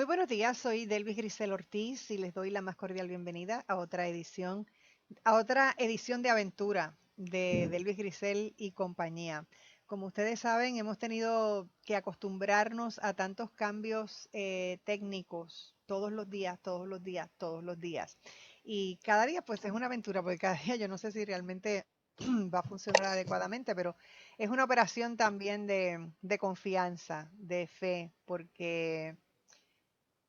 Muy buenos días, soy Delvis Grisel Ortiz y les doy la más cordial bienvenida a otra edición de aventura de Delvis Grisel y compañía. Como ustedes saben, hemos tenido que acostumbrarnos a tantos cambios técnicos todos los días, todos los días, todos los días. Y cada día pues es una aventura, porque cada día yo no sé si realmente va a funcionar adecuadamente, pero es una operación también de confianza, de fe, porque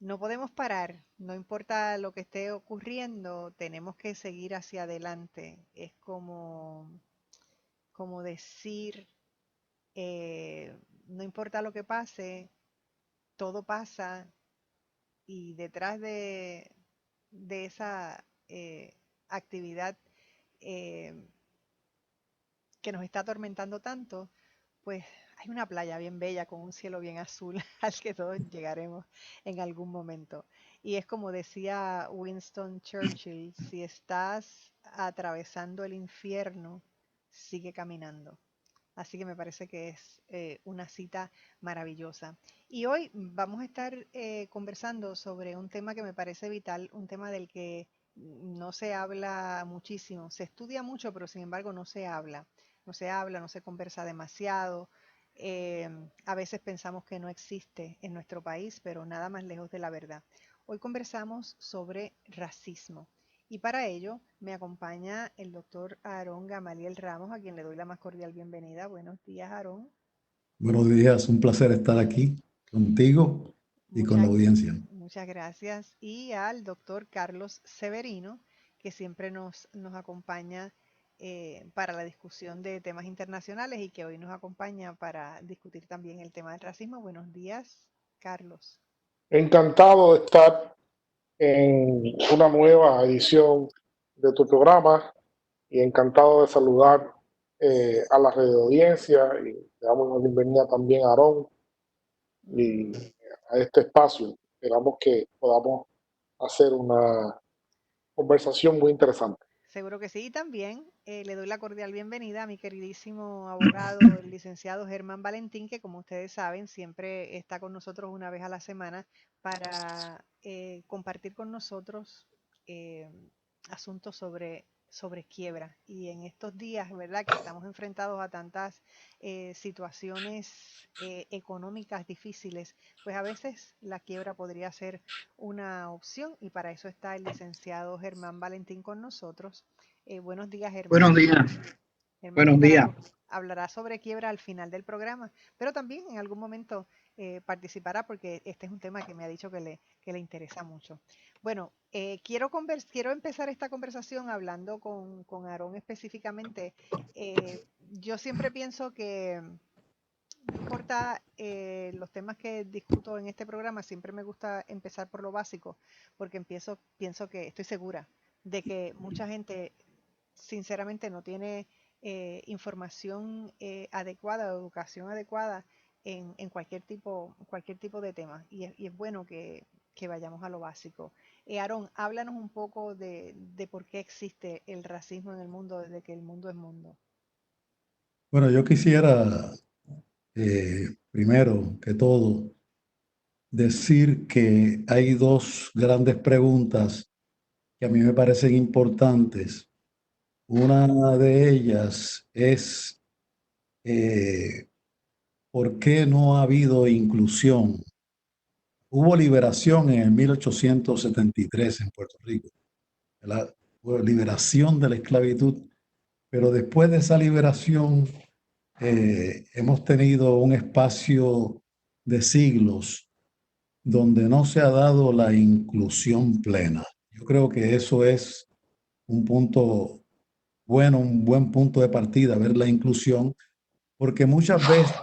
no podemos parar, no importa lo que esté ocurriendo, tenemos que seguir hacia adelante. Es como decir, no importa lo que pase, todo pasa y detrás de esa actividad eh, que nos está atormentando tanto, pues hay una playa bien bella con un cielo bien azul al que todos llegaremos en algún momento. Y es como decía Winston Churchill, si estás atravesando el infierno, sigue caminando. Así que me parece que es una cita maravillosa. Y hoy vamos a estar conversando sobre un tema que me parece vital, un tema del que no se habla muchísimo. Se estudia mucho, pero sin embargo no se habla. No se habla, no se conversa demasiado. Eh, a veces pensamos que no existe en nuestro país, pero nada más lejos de la verdad. Hoy conversamos sobre racismo. Y para ello me acompaña el doctor Aarón Gamaliel Ramos, a quien le doy la más cordial bienvenida. Buenos días, Aarón. Buenos días, un placer estar aquí contigo y con la Muchas, audiencia. muchas gracias. Y al doctor Carlos Severino, que siempre nos acompaña para la discusión de temas internacionales y que hoy nos acompaña para discutir también el tema del racismo. Buenos días, Carlos. Encantado de estar en una nueva edición de tu programa y encantado de saludar a la red de audiencia y le damos una bienvenida también a Aarón y Ujú. a este espacio. Esperamos que podamos hacer una conversación muy interesante. Seguro que sí. Y también le doy la cordial bienvenida a mi queridísimo abogado, el licenciado Germán Valentín, que como ustedes saben, siempre está con nosotros una vez a la semana para compartir con nosotros eh, asuntos sobre quiebra. Y en estos días, ¿verdad?, que estamos enfrentados a tantas situaciones económicas difíciles, pues a veces la quiebra podría ser una opción y para eso está el licenciado Germán Valentín con nosotros. Buenos días, Buenos Germán. días, Germán buenos días. hablará sobre quiebra al final del programa, pero también en algún momento participará porque este es un tema que me ha dicho que le interesa mucho. Bueno, quiero empezar esta conversación hablando con Aarón específicamente. Yo siempre pienso que no importa los temas que discuto en este programa, siempre me gusta empezar por lo básico, porque pienso que estoy segura de que mucha gente sinceramente no tiene información adecuada o educación adecuada en cualquier tipo de tema. Y es bueno que vayamos a lo básico. Aarón, háblanos un poco de por qué existe el racismo en el mundo desde que el mundo es mundo. Bueno, yo quisiera, primero que todo, decir que hay dos grandes preguntas que a mí me parecen importantes. Una de ellas es, eh, ¿por qué no ha habido inclusión? Hubo liberación en el 1873 en Puerto Rico, ¿verdad? Hubo liberación de la esclavitud, pero después de esa liberación hemos tenido un espacio de siglos donde no se ha dado la inclusión plena. Yo creo que eso es un punto bueno, un buen punto de partida, ver la inclusión, porque muchas veces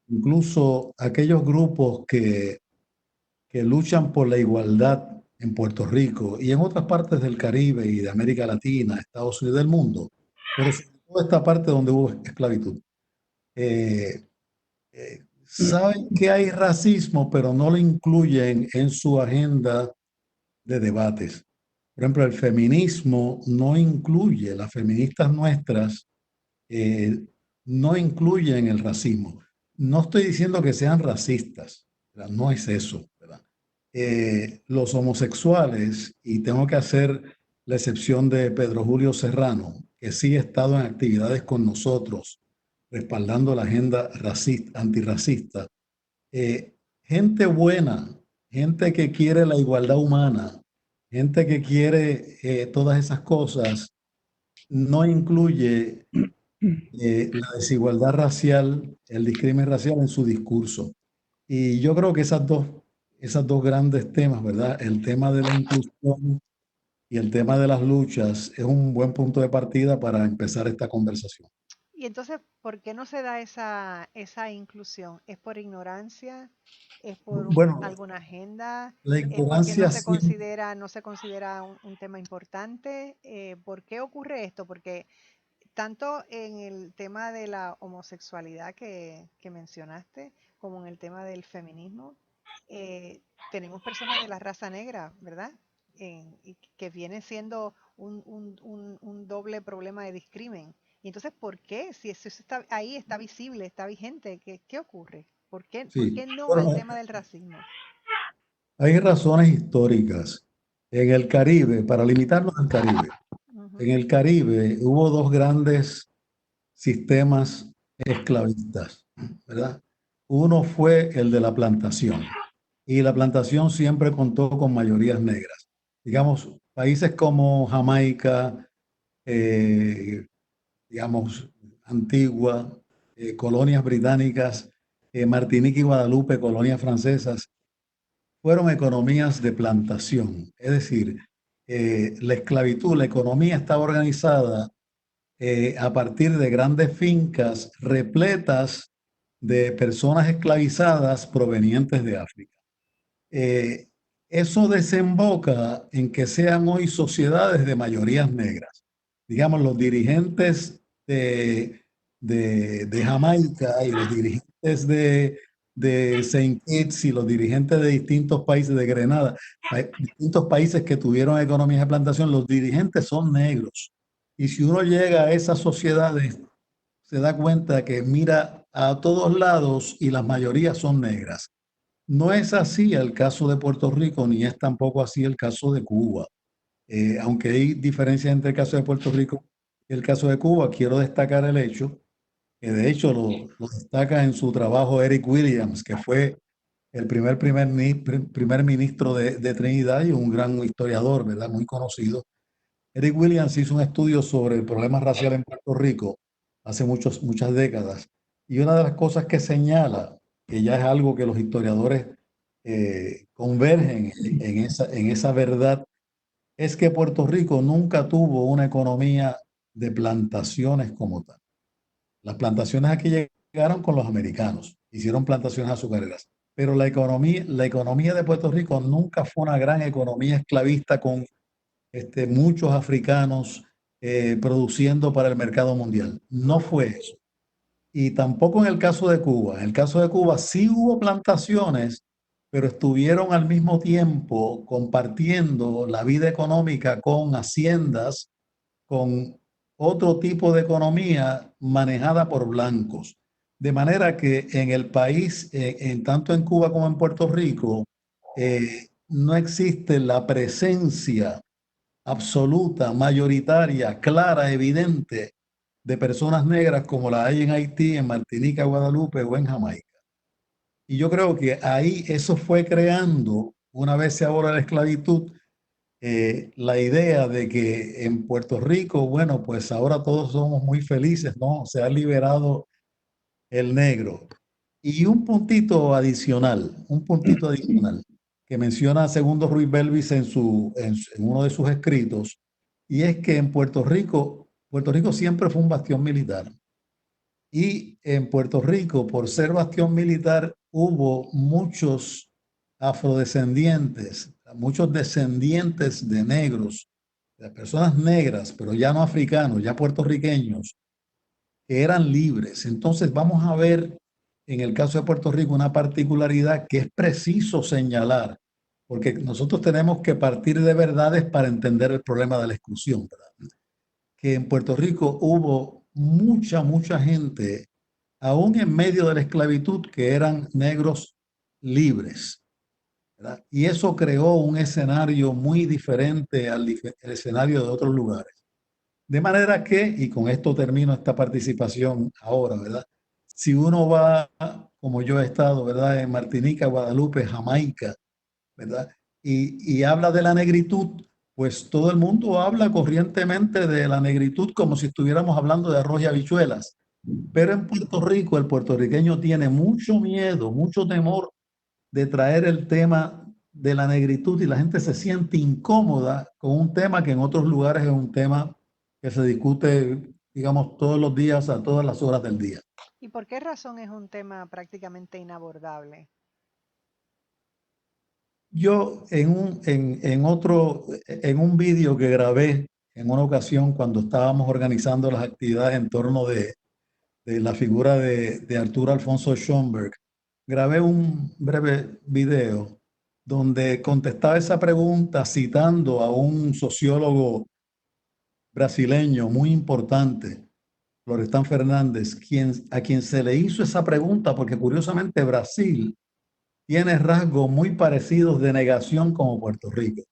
incluso aquellos grupos que luchan por la igualdad en Puerto Rico y en otras partes del Caribe y de América Latina, Estados Unidos del mundo, pero sobre todo esta parte donde hubo esclavitud. Eh, Saben que hay racismo, pero no lo incluyen en su agenda de debates. Por ejemplo, el feminismo no incluye, las feministas nuestras eh, no incluyen el racismo. No estoy diciendo que sean racistas, ¿verdad? No es eso, ¿verdad? los homosexuales, y tengo que hacer la excepción de Pedro Julio Serrano, que sí ha estado en actividades con nosotros, respaldando la agenda racista, antirracista. Gente buena, gente que quiere la igualdad humana, gente que quiere todas esas cosas, no incluye la desigualdad racial, el discrimen racial en su discurso. Y yo creo que esas dos grandes temas, ¿verdad? El tema de la inclusión y el tema de las luchas es un buen punto de partida para empezar esta conversación. Y entonces, ¿por qué no se da esa inclusión? ¿Es por ignorancia? ¿Es por Bueno, alguna agenda? la ¿Es porque ignorancia siempre, no se considera un tema importante? ¿Por qué ocurre esto? Porque tanto en el tema de la homosexualidad que mencionaste, como en el tema del feminismo, tenemos personas de la raza negra, ¿verdad? Y que viene siendo un doble problema de discrimen. Y entonces, ¿por qué? Si eso está ahí, está visible, está vigente, ¿qué ocurre? ¿Por sí. qué no al Bueno, tema del racismo? hay razones históricas. En el Caribe, para limitarnos al Caribe, en Ujú. el Caribe hubo dos grandes sistemas esclavistas, ¿verdad? Uno fue el de la plantación, y la plantación siempre contó con mayorías negras. Digamos, países como Jamaica, eh, digamos, Antigua, colonias británicas, Martinica y Guadalupe, colonias francesas, fueron economías de plantación. Es decir, la esclavitud, la economía estaba organizada a partir de grandes fincas repletas de personas esclavizadas provenientes de África. Eh, Eso desemboca en que sean hoy sociedades de mayorías negras. Digamos, los dirigentes de Jamaica y los dirigentes de Saint Kitts y los dirigentes de distintos países de Grenada, distintos países que tuvieron economías de plantación, los dirigentes son negros. Y si uno llega a esas sociedades, se da cuenta que mira a todos lados y las mayorías son negras. No es así el caso de Puerto Rico, ni es tampoco así el caso de Cuba. Aunque hay diferencias entre el caso de Puerto Rico y el caso de Cuba, quiero destacar el hecho, que de hecho lo destaca en su trabajo Eric Williams, que fue el primer ministro de Trinidad y un gran historiador, ¿verdad? Muy conocido. Eric Williams hizo un estudio sobre el problema racial en Puerto Rico hace muchas décadas. Y una de las cosas que señala, que ya es algo que los historiadores convergen en esa verdad, es que Puerto Rico nunca tuvo una economía de plantaciones como tal. Las plantaciones aquí llegaron con los americanos, hicieron plantaciones azucareras, pero la economía de Puerto Rico nunca fue una gran economía esclavista con muchos africanos produciendo para el mercado mundial. No fue eso. Y tampoco en el caso de Cuba. En el caso de Cuba sí hubo plantaciones, pero estuvieron al mismo tiempo compartiendo la vida económica con haciendas, con otro tipo de economía manejada por blancos. De manera que en el país, tanto en Cuba como en Puerto Rico, no existe la presencia absoluta, mayoritaria, clara, evidente de personas negras como la hay en Haití, en Martinica, Guadalupe o en Jamaica. Y yo creo que ahí eso fue creando, una vez se abolió la esclavitud, la idea de que en Puerto Rico, bueno, pues ahora todos somos muy felices, ¿no? Se ha liberado el negro. Y un puntito adicional que menciona segundo Ruiz Belvis en uno de sus escritos, y es que en Puerto Rico siempre fue un bastión militar. Y en Puerto Rico, por ser bastión militar, hubo muchos afrodescendientes, muchos descendientes de negros, de personas negras, pero ya no africanos, ya puertorriqueños, que eran libres. Entonces vamos a ver en el caso de Puerto Rico una particularidad que es preciso señalar, porque nosotros tenemos que partir de verdades para entender el problema de la exclusión, ¿verdad? Que en Puerto Rico hubo mucha gente, aún en medio de la esclavitud, que eran negros libres. ¿verdad? Y eso creó un escenario muy diferente al el escenario de otros lugares. De manera que, y con esto termino esta participación ahora, ¿verdad? Si uno va, como yo he estado, ¿verdad? En Martinica, Guadalupe, Jamaica, ¿verdad? Y habla de la negritud, pues todo el mundo habla corrientemente de la negritud como si estuviéramos hablando de arroz y habichuelas. Pero en Puerto Rico, el puertorriqueño tiene mucho miedo, mucho temor de traer el tema de la negritud y la gente se siente incómoda con un tema que en otros lugares es un tema que se discute, digamos, todos los días, a todas las horas del día. ¿Y por qué razón es un tema prácticamente inabordable? Yo en un vídeo que grabé en una ocasión cuando estábamos organizando las actividades en torno de la figura de Arturo Alfonso Schomburg, grabé un breve video donde contestaba esa pregunta citando a un sociólogo brasileño muy importante, Florestan Fernández, a quien se le hizo esa pregunta porque curiosamente Brasil tiene rasgos muy parecidos de negación como Puerto Rico.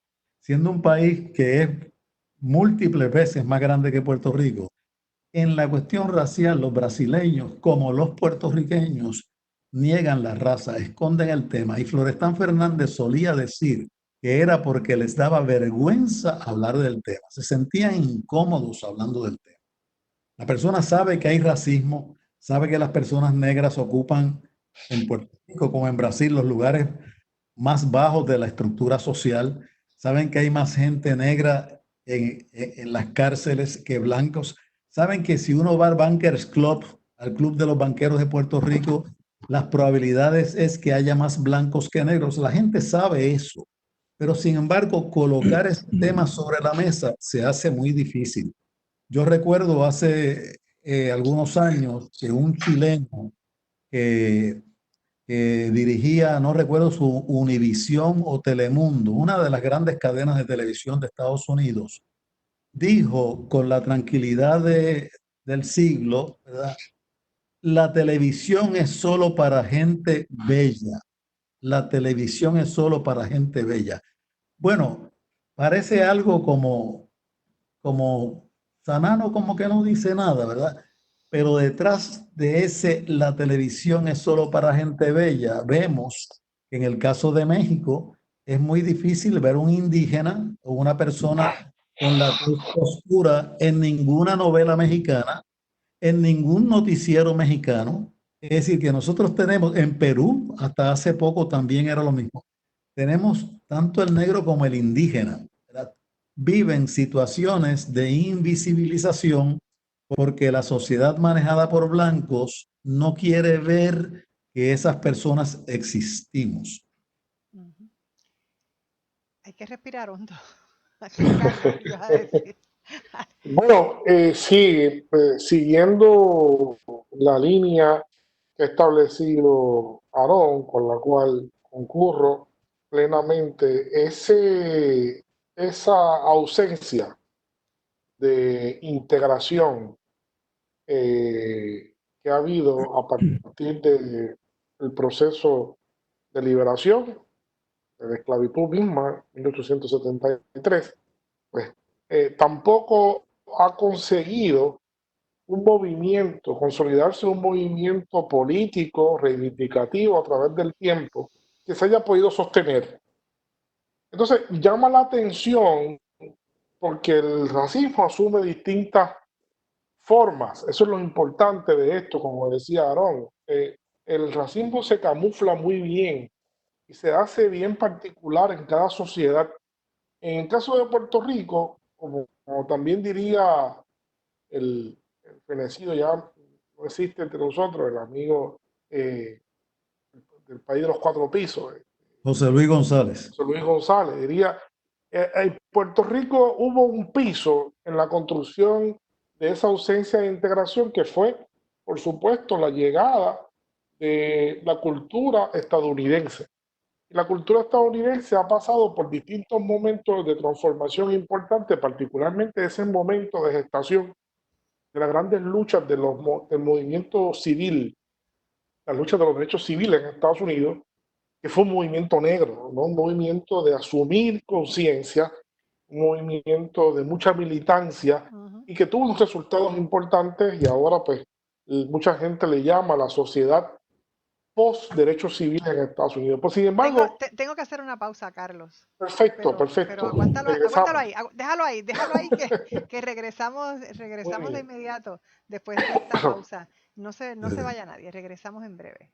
Siendo un país que es múltiples veces más grande que Puerto Rico, en la cuestión racial, los brasileños, como los puertorriqueños, niegan la raza, esconden el tema. Y Florestan Fernández solía decir que era porque les daba vergüenza hablar del tema. Se sentían incómodos hablando del tema. La persona sabe que hay racismo, sabe que las personas negras ocupan en Puerto Rico como en Brasil los lugares más bajos de la estructura social, saben que hay más gente negra en las cárceles que blancos, saben que si uno va al Bankers Club, al Club de los Banqueros de Puerto Rico, las probabilidades es que haya más blancos que negros. La gente sabe eso, pero sin embargo colocar ese tema sobre la mesa se hace muy difícil. Yo recuerdo hace algunos años que un chileno que, que dirigía, no recuerdo su Univisión o Telemundo, una de las grandes cadenas de televisión de Estados Unidos, dijo con la tranquilidad del siglo, ¿verdad? La televisión es solo para gente bella. La televisión es solo para gente bella. Bueno, parece algo como Sanano como que no dice nada, ¿verdad? Pero detrás de ese, la televisión es solo para gente bella. Vemos que en el caso de México es muy difícil ver un indígena o una persona con la tez oscura en ninguna novela mexicana, en ningún noticiero mexicano. Es decir, que nosotros tenemos en Perú, hasta hace poco también era lo mismo. Tenemos tanto el negro como el indígena, ¿verdad? Viven situaciones de invisibilización porque la sociedad manejada por blancos no quiere ver que esas personas existimos. Ujú. Hay que respirar hondo. Carlos, ibas a decir. Bueno, sí, siguiendo la línea que ha establecido Aarón, con la cual concurro plenamente, esa ausencia de integración que ha habido a partir del proceso de liberación, de la esclavitud misma, 1873, pues tampoco ha conseguido un movimiento, consolidarse un movimiento político, reivindicativo a través del tiempo, que se haya podido sostener. Entonces, llama la atención porque el racismo asume distintas formas. Eso es lo importante de esto, como decía Aarón. El racismo se camufla muy bien y se hace bien particular en cada sociedad. En el caso de Puerto Rico, como también diría el fenecido, ya no existe entre nosotros, el amigo eh, del país de los cuatro pisos, José Luis González. José Luis González, diría, en Puerto Rico hubo un piso en la construcción de esa ausencia de integración que fue, por supuesto, la llegada de la cultura estadounidense. La cultura estadounidense ha pasado por distintos momentos de transformación importantes, particularmente ese momento de gestación de las grandes luchas del movimiento civil, las luchas de los derechos civiles en Estados Unidos, que fue un movimiento negro, ¿no? Un movimiento de asumir conciencia, un movimiento de mucha militancia y que tuvo unos resultados importantes y ahora pues mucha gente le llama a la sociedad post derechos civiles en Estados Unidos. Pues sin embargo, Tengo que hacer una pausa, Carlos. perfecto, Pero perfecto. aguántalo Regresamos. ahí, déjalo ahí, que regresamos Muy de bien. inmediato después de esta pausa. No se vaya nadie, regresamos en breve.